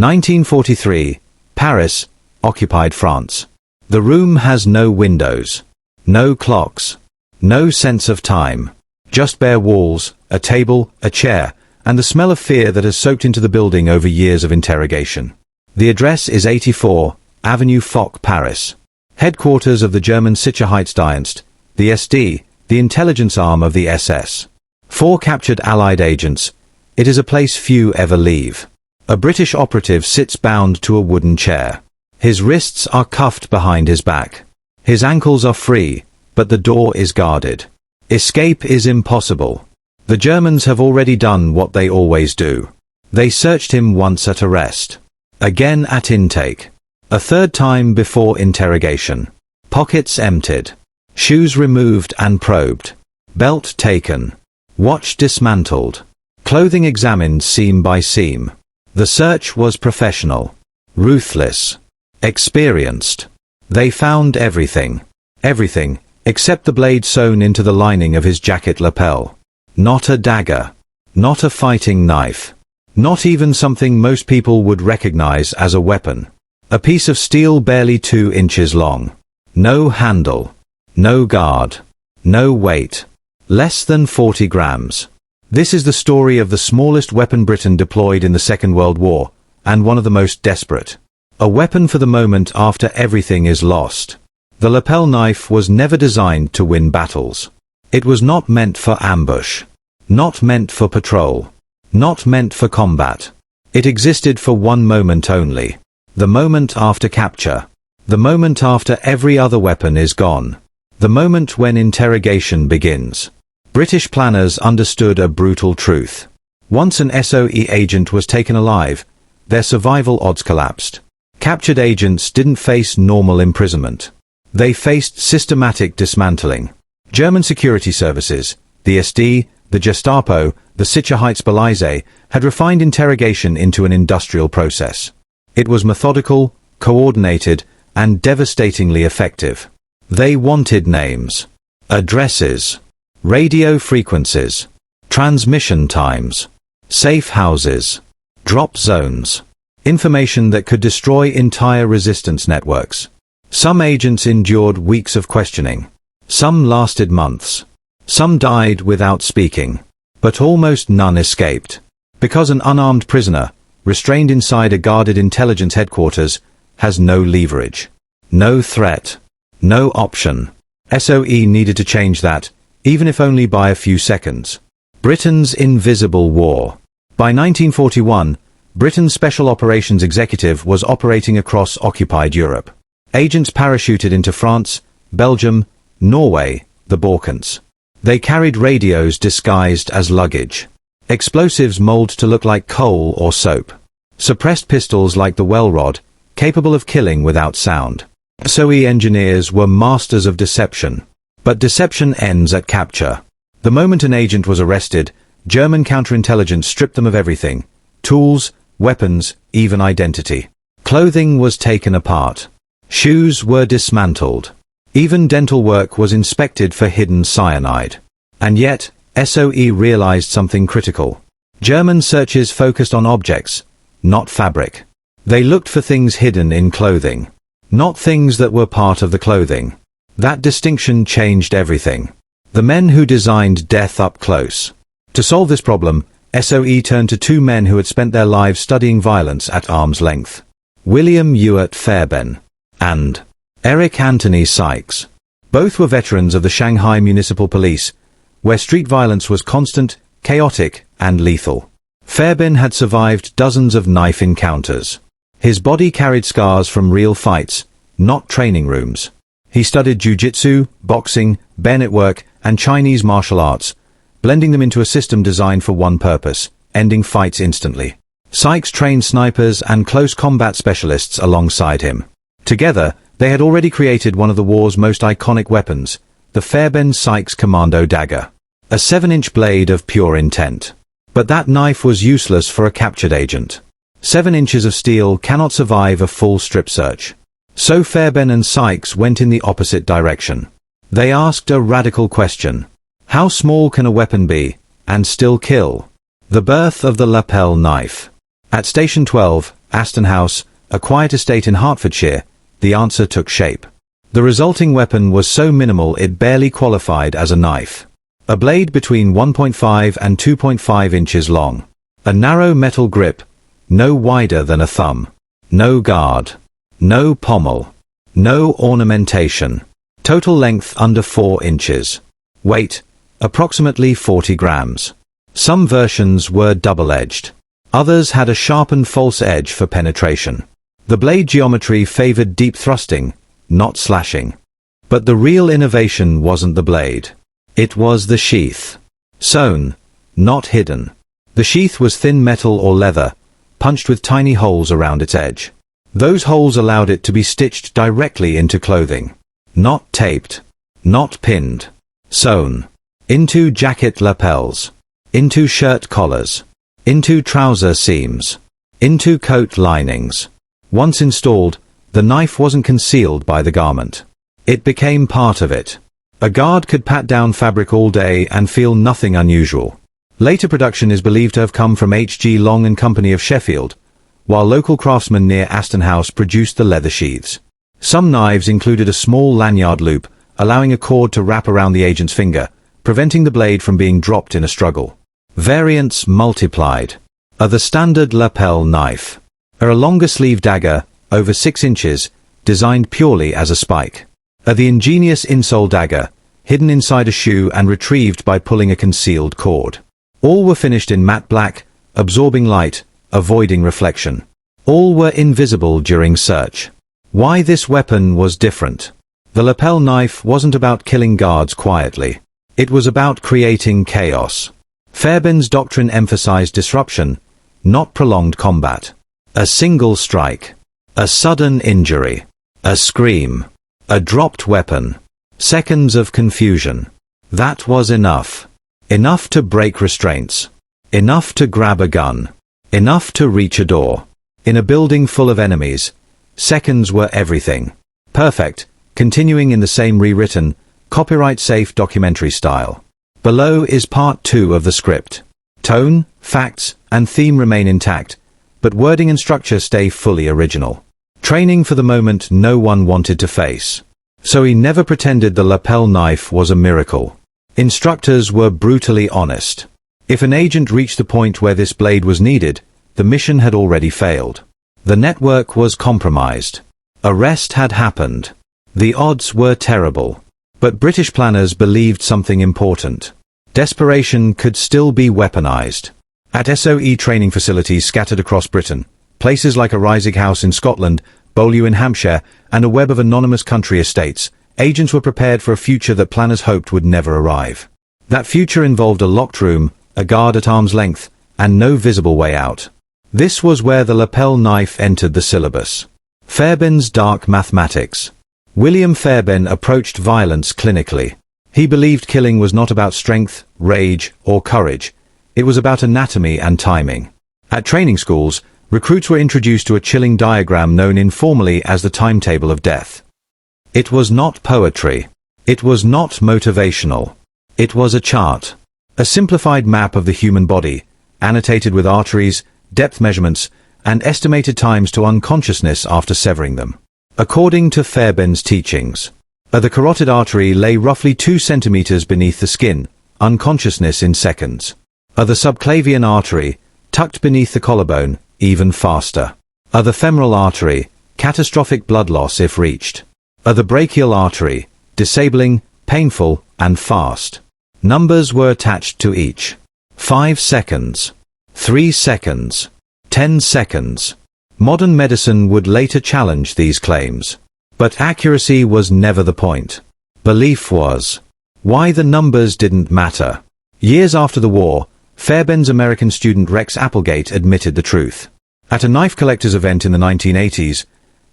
1943, Paris, occupied France. The room has no windows, no clocks, no sense of time. Just bare walls, a table, a chair, and the smell of fear that has soaked into the building over years of interrogation. The address is 84, Avenue Foch, Paris. Headquarters of the German Sicherheitsdienst, the SD, the intelligence arm of the SS. 4 captured Allied agents. It is a place few ever leave. A British operative sits bound to a wooden chair. His wrists are cuffed behind his back. His ankles are free, but the door is guarded. Escape is impossible. The Germans have already done what they always do. They searched him once at arrest. Again at intake. A third time before interrogation. Pockets emptied. Shoes removed and probed. Belt taken. Watch dismantled. Clothing examined seam by seam. The search was professional. Ruthless. Experienced. They found everything. Everything, except the blade sewn into the lining of his jacket lapel. Not a dagger. Not a fighting knife. Not even something most people would recognize as a weapon. A piece of steel barely 2 inches long. No handle. No guard. No weight. Less than 40 grams. This is the story of the smallest weapon Britain deployed in the Second World War, and one of the most desperate. A weapon for the moment after everything is lost. The lapel knife was never designed to win battles. It was not meant for ambush. Not meant for patrol. Not meant for combat. It existed for one moment only. The moment after capture. The moment after every other weapon is gone. The moment when interrogation begins. British planners understood a brutal truth. Once an SOE agent was taken alive, their survival odds collapsed. Captured agents didn't face normal imprisonment. They faced systematic dismantling. German security services, the SD, the Gestapo, the Sicherheitspolizei, had refined interrogation into an industrial process. It was methodical, coordinated, and devastatingly effective. They wanted names, addresses, radio frequencies, transmission times, safe houses, drop zones, information that could destroy entire resistance networks. Some agents endured weeks of questioning. Some lasted months. Some died without speaking. But almost none escaped. Because an unarmed prisoner, restrained inside a guarded intelligence headquarters, has no leverage. No threat. No option. SOE needed to change that, even if only by a few seconds. Britain's invisible war. By 1941, Britain's Special Operations Executive was operating across occupied Europe. Agents parachuted into France, Belgium, Norway, the Balkans. They carried radios disguised as luggage. Explosives molded to look like coal or soap. Suppressed pistols like the well rod, capable of killing without sound. SOE engineers were masters of deception. But deception ends at capture. The moment an agent was arrested, German counterintelligence stripped them of everything. Tools, weapons, even identity. Clothing was taken apart. Shoes were dismantled. Even dental work was inspected for hidden cyanide. And yet, SOE realized something critical. German searches focused on objects, not fabric. They looked for things hidden in clothing, not things that were part of the clothing. That distinction changed everything. The men who designed death up close. To solve this problem, SOE turned to 2 men who had spent their lives studying violence at arm's length. William Ewart Fairbairn and Eric Anthony Sykes. Both were veterans of the Shanghai Municipal Police, where street violence was constant, chaotic, and lethal. Fairbairn had survived dozens of knife encounters. His body carried scars from real fights, not training rooms. He studied jiu-jitsu, boxing, bayonet work, and Chinese martial arts, blending them into a system designed for one purpose: ending fights instantly. Sykes trained snipers and close combat specialists alongside him. Together, they had already created one of the war's most iconic weapons, the Fairbairn-Sykes Commando Dagger. A 7-inch blade of pure intent. But that knife was useless for a captured agent. 7 inches of steel cannot survive a full strip search. So Fairbairn and Sykes went in the opposite direction. They asked a radical question. How small can a weapon be, and still kill? The birth of the lapel knife. At Station 12, Aston House, a quiet estate in Hertfordshire, the answer took shape. The resulting weapon was so minimal it barely qualified as a knife. A blade between 1.5 and 2.5 inches long. A narrow metal grip, no wider than a thumb. No guard. No pommel. No ornamentation. Total length under 4 inches. Weight, approximately 40 grams. Some versions were double-edged. Others had a sharpened false edge for penetration. The blade geometry favored deep thrusting, not slashing. But the real innovation wasn't the blade. It was the sheath. Sewn, not hidden. The sheath was thin metal or leather, punched with tiny holes around its edge. Those holes allowed it to be stitched directly into clothing. Not taped. Not pinned. Sewn. Into jacket lapels. Into shirt collars. Into trouser seams. Into coat linings. Once installed, the knife wasn't concealed by the garment. It became part of it. A guard could pat down fabric all day and feel nothing unusual. Later production is believed to have come from H.G. Long and Company of Sheffield, while local craftsmen near Aston House produced the leather sheaths. Some knives included a small lanyard loop, allowing a cord to wrap around the agent's finger, preventing the blade from being dropped in a struggle. Variants multiplied. The standard lapel knife. A longer sleeve dagger, over 6 inches, designed purely as a spike. The ingenious insole dagger, hidden inside a shoe and retrieved by pulling a concealed cord. All were finished in matte black, absorbing light, avoiding reflection. All were invisible during search. Why this weapon was different. The lapel knife wasn't about killing guards quietly. It was about creating chaos. Fairbairn's doctrine emphasized disruption, not prolonged combat. A single strike. A sudden injury. A scream. A dropped weapon. Seconds of confusion. That was enough. Enough to break restraints. Enough to grab a gun. Enough to reach a door. In a building full of enemies, seconds were everything. Perfect, continuing in the same rewritten, copyright-safe documentary style. Below is part 2 of the script. Tone, facts, and theme remain intact, but wording and structure stay fully original. Training for the moment no one wanted to face. So he never pretended the lapel knife was a miracle. Instructors were brutally honest. If an agent reached the point where this blade was needed, the mission had already failed. The network was compromised. Arrest had happened. The odds were terrible. But British planners believed something important. Desperation could still be weaponized. At SOE training facilities scattered across Britain, places like a Reisig House in Scotland, Beaulieu in Hampshire, and a web of anonymous country estates, agents were prepared for a future that planners hoped would never arrive. That future involved a locked room, a guard at arm's length, and no visible way out. This was where the lapel knife entered the syllabus. Fairbairn's dark mathematics. William Fairbairn approached violence clinically. He believed killing was not about strength, rage, or courage. It was about anatomy and timing. At training schools, recruits were introduced to a chilling diagram known informally as the timetable of death. It was not poetry. It was not motivational. It was a chart. A simplified map of the human body, annotated with arteries, depth measurements, and estimated times to unconsciousness after severing them. According to Fairbairn's teachings, the carotid artery lay roughly 2 centimeters beneath the skin, unconsciousness in seconds. The subclavian artery, tucked beneath the collarbone, even faster. The femoral artery, catastrophic blood loss if reached. The brachial artery, disabling, painful, and fast. Numbers were attached to each. 5 seconds. 3 seconds. 10 seconds. Modern medicine would later challenge these claims. But accuracy was never the point. Belief was. Why the numbers didn't matter. Years after the war, Fairbairn's American student Rex Applegate admitted the truth. At a knife collector's event in the 1980s,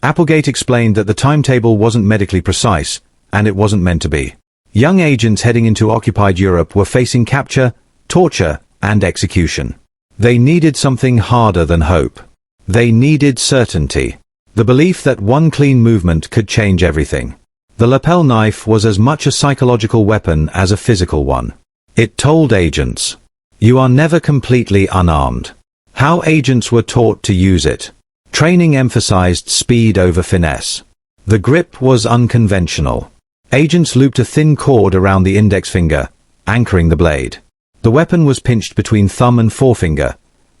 Applegate explained that the timetable wasn't medically precise, and it wasn't meant to be. Young agents heading into occupied Europe were facing capture, torture, and execution. They needed something harder than hope. They needed certainty. The belief that one clean movement could change everything. The lapel knife was as much a psychological weapon as a physical one. It told agents, "You are never completely unarmed. How agents were taught to use it. Training emphasized speed over finesse. The grip was unconventional. Agents looped a thin cord around the index finger, anchoring the blade. The weapon was pinched between thumb and forefinger,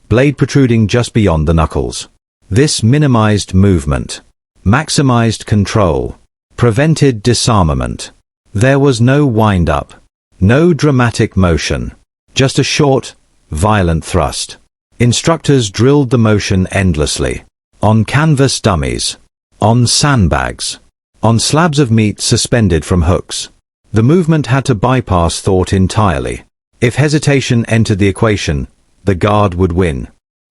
blade protruding just beyond the knuckles. This minimized movement, maximized control, prevented disarmament. There was no wind-up, no dramatic motion, just a short, violent thrust. Instructors drilled the motion endlessly. On canvas dummies, on sandbags, on slabs of meat suspended from hooks. The movement had to bypass thought entirely. If hesitation entered the equation, the guard would win.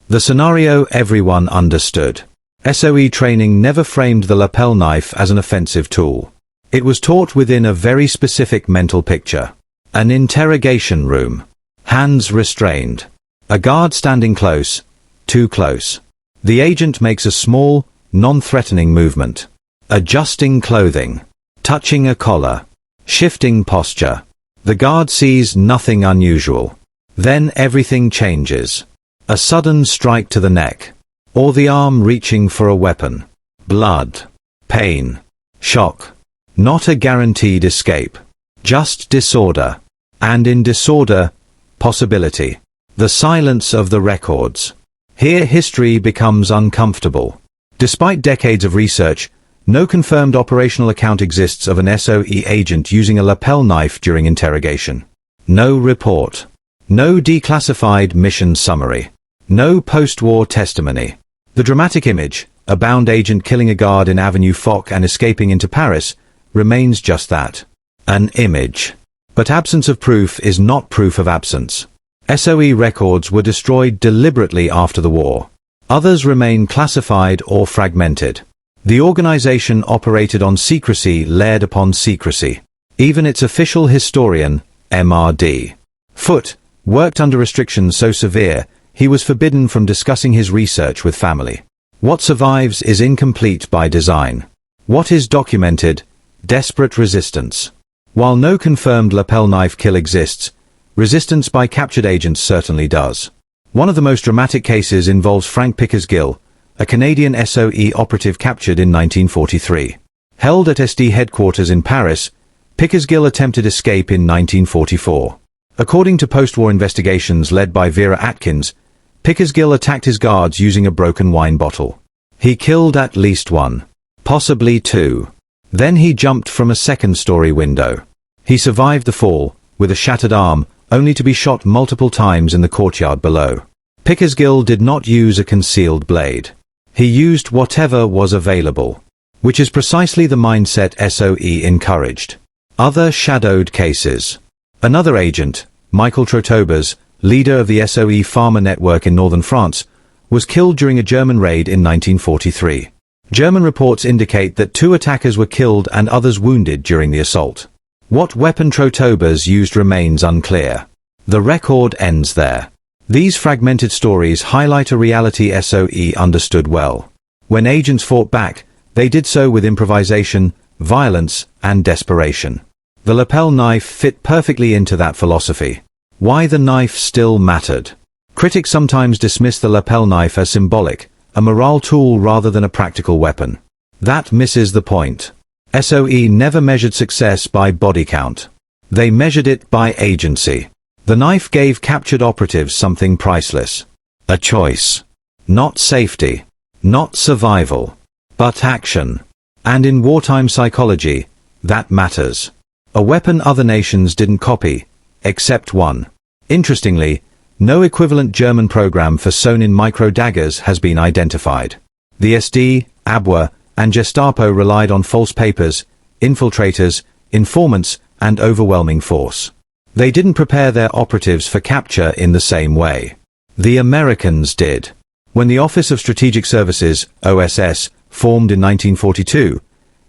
The scenario everyone understood. SOE training never framed the lapel knife as an offensive tool. It was taught within a very specific mental picture. An interrogation room. Hands restrained. A guard standing close, too close. The agent makes a small, non-threatening movement. Adjusting clothing. Touching a collar. Shifting posture. The guard sees nothing unusual. Then everything changes. A sudden strike to the neck. Or the arm reaching for a weapon. Blood. Pain. Shock. Not a guaranteed escape. Just disorder. And in disorder, possibility. The silence of the records. Here history becomes uncomfortable. Despite decades of research, no confirmed operational account exists of an SOE agent using a lapel knife during interrogation. No report. No declassified mission summary. No post-war testimony. The dramatic image, a bound agent killing a guard in Avenue Foch and escaping into Paris, remains just that. An image. But absence of proof is not proof of absence. SOE records were destroyed deliberately after the war. Others remain classified or fragmented. The organization operated on secrecy layered upon secrecy. Even its official historian, MRD. Foote, worked under restrictions so severe, he was forbidden from discussing his research with family. What survives is incomplete by design. What is documented? Desperate resistance. While no confirmed lapel knife kill exists, resistance by captured agents certainly does. One of the most dramatic cases involves Frank Pickersgill, a Canadian SOE operative captured in 1943. Held at SD headquarters in Paris, Pickersgill attempted escape in 1944. According to post-war investigations led by Vera Atkins, Pickersgill attacked his guards using a broken wine bottle. He killed at least one, possibly two. Then he jumped from a second-story window. He survived the fall, with a shattered arm, only to be shot multiple times in the courtyard below. Pickersgill did not use a concealed blade. He used whatever was available, which is precisely the mindset SOE encouraged. Other shadowed cases. Another agent, Michael Trotobers, leader of the SOE farmer network in northern France, was killed during a German raid in 1943. German reports indicate that 2 attackers were killed and others wounded during the assault. What weapon Trotobers used remains unclear. The record ends there. These fragmented stories highlight a reality SOE understood well. When agents fought back, they did so with improvisation, violence, and desperation. The lapel knife fit perfectly into that philosophy. Why the knife still mattered. Critics sometimes dismiss the lapel knife as symbolic, a morale tool rather than a practical weapon. That misses the point. SOE never measured success by body count. They measured it by agency. The knife gave captured operatives something priceless. A choice. Not safety. Not survival. But action. And in wartime psychology, that matters. A weapon other nations didn't copy, except one. Interestingly, no equivalent German program for sewn-in micro-daggers has been identified. The SD, ABWA, and Gestapo relied on false papers, infiltrators, informants, and overwhelming force. They didn't prepare their operatives for capture in the same way. The Americans did. When the Office of Strategic Services, OSS, formed in 1942,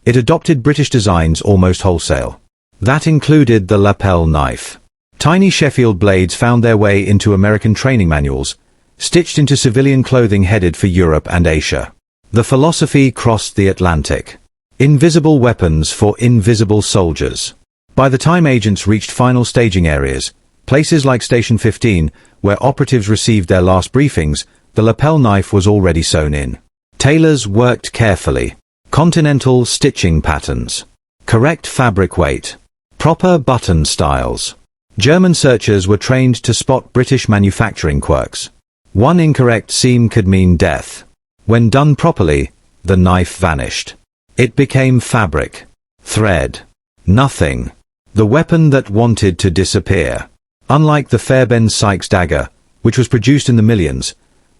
it adopted British designs almost wholesale. That included the lapel knife. Tiny Sheffield blades found their way into American training manuals, stitched into civilian clothing headed for Europe and Asia. The philosophy crossed the Atlantic. Invisible weapons for invisible soldiers. By the time agents reached final staging areas, places like Station 15, where operatives received their last briefings, the lapel knife was already sewn in. Tailors worked carefully. Continental stitching patterns. Correct fabric weight. Proper button styles. German searchers were trained to spot British manufacturing quirks. One incorrect seam could mean death. When done properly, the knife vanished. It became fabric. Thread. Nothing. The weapon that wanted to disappear. Unlike the Fairbairn-Sykes dagger, which was produced in the millions,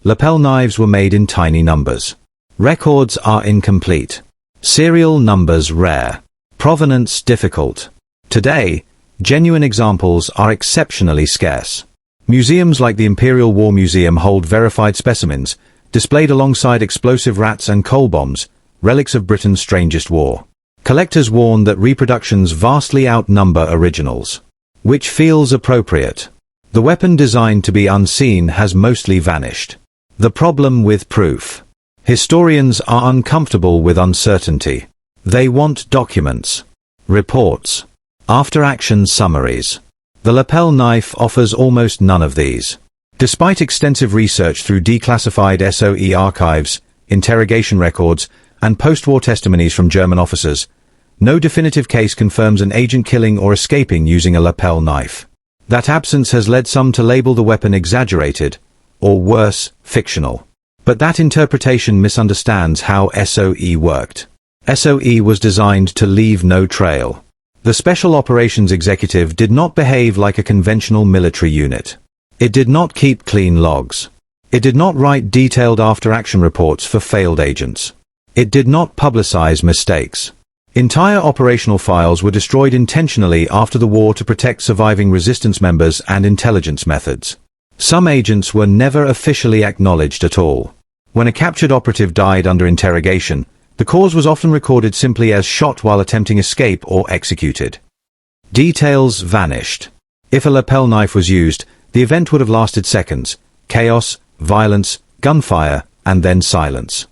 lapel knives were made in tiny numbers. Records are incomplete. Serial numbers rare. Provenance difficult. Today, genuine examples are exceptionally scarce. Museums like the Imperial War Museum hold verified specimens, displayed alongside explosive rats and coal bombs, relics of Britain's strangest war. Collectors warn that reproductions vastly outnumber originals. Which feels appropriate. The weapon designed to be unseen has mostly vanished. The problem with proof. Historians are uncomfortable with uncertainty. They want documents. Reports. After-action summaries. The lapel knife offers almost none of these. Despite extensive research through declassified SOE archives, interrogation records, and post-war testimonies from German officers, no definitive case confirms an agent killing or escaping using a lapel knife. That absence has led some to label the weapon exaggerated, or worse, fictional. But that interpretation misunderstands how SOE worked. SOE was designed to leave no trail. The Special Operations Executive did not behave like a conventional military unit. It did not keep clean logs. It did not write detailed after-action reports for failed agents. It did not publicize mistakes. Entire operational files were destroyed intentionally after the war to protect surviving resistance members and intelligence methods. Some agents were never officially acknowledged at all. When a captured operative died under interrogation, the cause was often recorded simply as shot while attempting escape or executed. Details vanished. If a lapel knife was used, the event would have lasted seconds. Chaos, violence, gunfire, and then silence.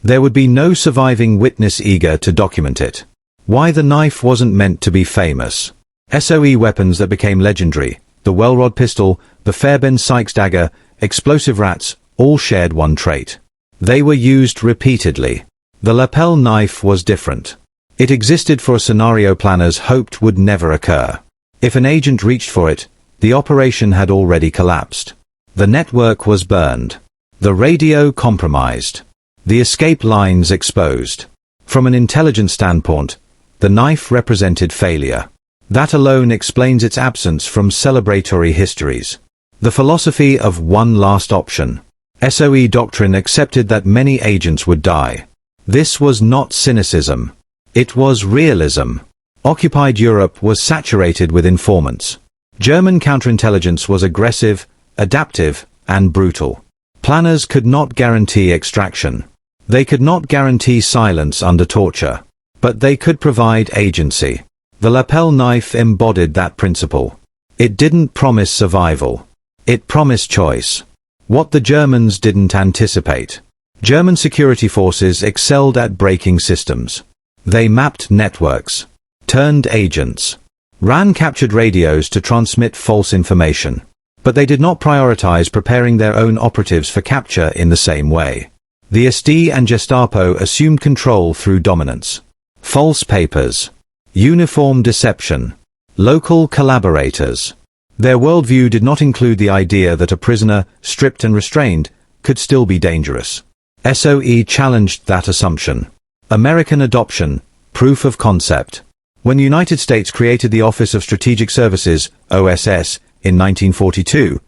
There would be no surviving witness eager to document it. Why the knife wasn't meant to be famous. SOE weapons that became legendary, the Welrod pistol, the Fairbairn-Sykes dagger, explosive rats, all shared one trait. They were used repeatedly. The lapel knife was different. It existed for a scenario planners hoped would never occur. If an agent reached for it, the operation had already collapsed. The network was burned. The radio compromised. The escape lines exposed. From an intelligence standpoint, the knife represented failure. That alone explains its absence from celebratory histories. The philosophy of one last option. SOE doctrine accepted that many agents would die. This was not cynicism. It was realism. Occupied Europe was saturated with informants. German counterintelligence was aggressive, adaptive, and brutal. Planners could not guarantee extraction. They could not guarantee silence under torture. But they could provide agency. The lapel knife embodied that principle. It didn't promise survival. It promised choice. What the Germans didn't anticipate. German security forces excelled at breaking systems. They mapped networks, turned agents, ran captured radios to transmit false information. But they did not prioritize preparing their own operatives for capture in the same way. The SD and Gestapo assumed control through dominance. False papers. Uniform deception. Local collaborators. Their worldview did not include the idea that a prisoner, stripped and restrained, could still be dangerous. SOE challenged that assumption. American adoption. Proof of concept. When the United States created the Office of Strategic Services, OSS, in 1942,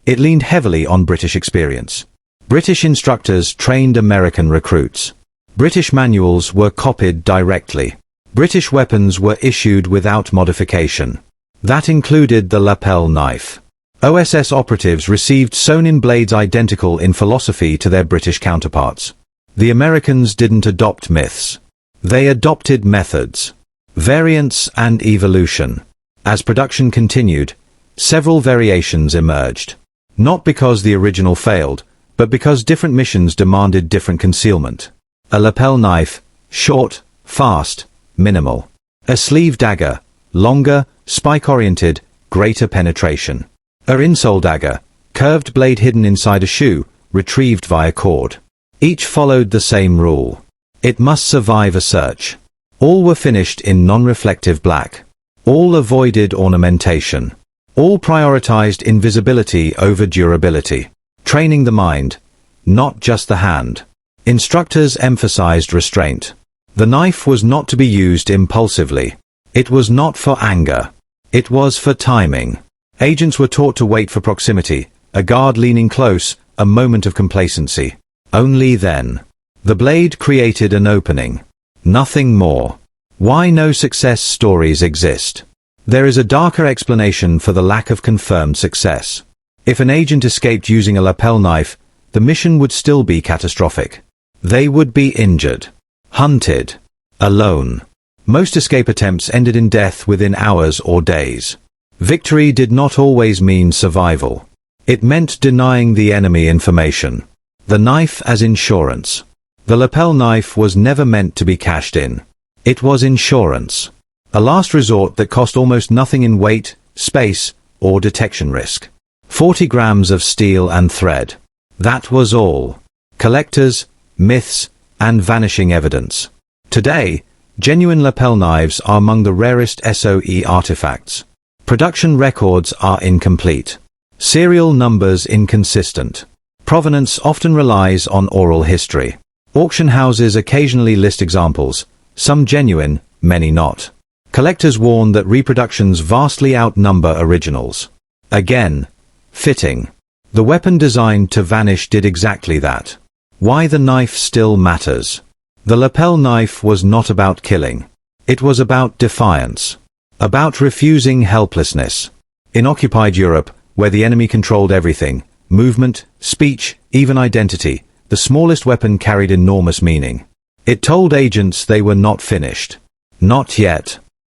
it leaned heavily on British experience. British instructors trained American recruits. British manuals were copied directly. British weapons were issued without modification. That included the lapel knife. OSS operatives received sewn-in blades identical in philosophy to their British counterparts. The Americans didn't adopt myths. They adopted methods. Variants and evolution. As production continued, several variations emerged. Not because the original failed, but because different missions demanded different concealment. A lapel knife, short, fast, minimal. A sleeve dagger, longer, spike-oriented, greater penetration. A insole dagger, curved blade hidden inside a shoe, retrieved via cord. Each followed the same rule. It must survive a search. All were finished in non-reflective black. All avoided ornamentation. All prioritized invisibility over durability. Training the mind, not just the hand. Instructors emphasized restraint. The knife was not to be used impulsively. It was not for anger. It was for timing. Agents were taught to wait for proximity, a guard leaning close, a moment of complacency. Only then. The blade created an opening. Nothing more. Why no success stories exist? There is a darker explanation for the lack of confirmed success. If an agent escaped using a lapel knife, the mission would still be catastrophic. They would be injured. Hunted. Alone. Most escape attempts ended in death within hours or days. Victory did not always mean survival. It meant denying the enemy information. The knife as insurance. The lapel knife was never meant to be cashed in. It was insurance. A last resort that cost almost nothing in weight, space, or detection risk. 40 grams of steel and thread. That was all. Collectors, myths, and vanishing evidence. Today, genuine lapel knives are among the rarest SOE artifacts. Production records are incomplete. Serial numbers inconsistent. Provenance often relies on oral history. Auction houses occasionally list examples, some genuine, many not. Collectors warn that reproductions vastly outnumber originals. Again, fitting. The weapon designed to vanish did exactly that. Why the knife still matters. The lapel knife was not about killing. It was about defiance. About refusing helplessness. In occupied Europe, where the enemy controlled everything, movement, speech, even identity, the smallest weapon carried enormous meaning. It told agents they were not finished. Not yet.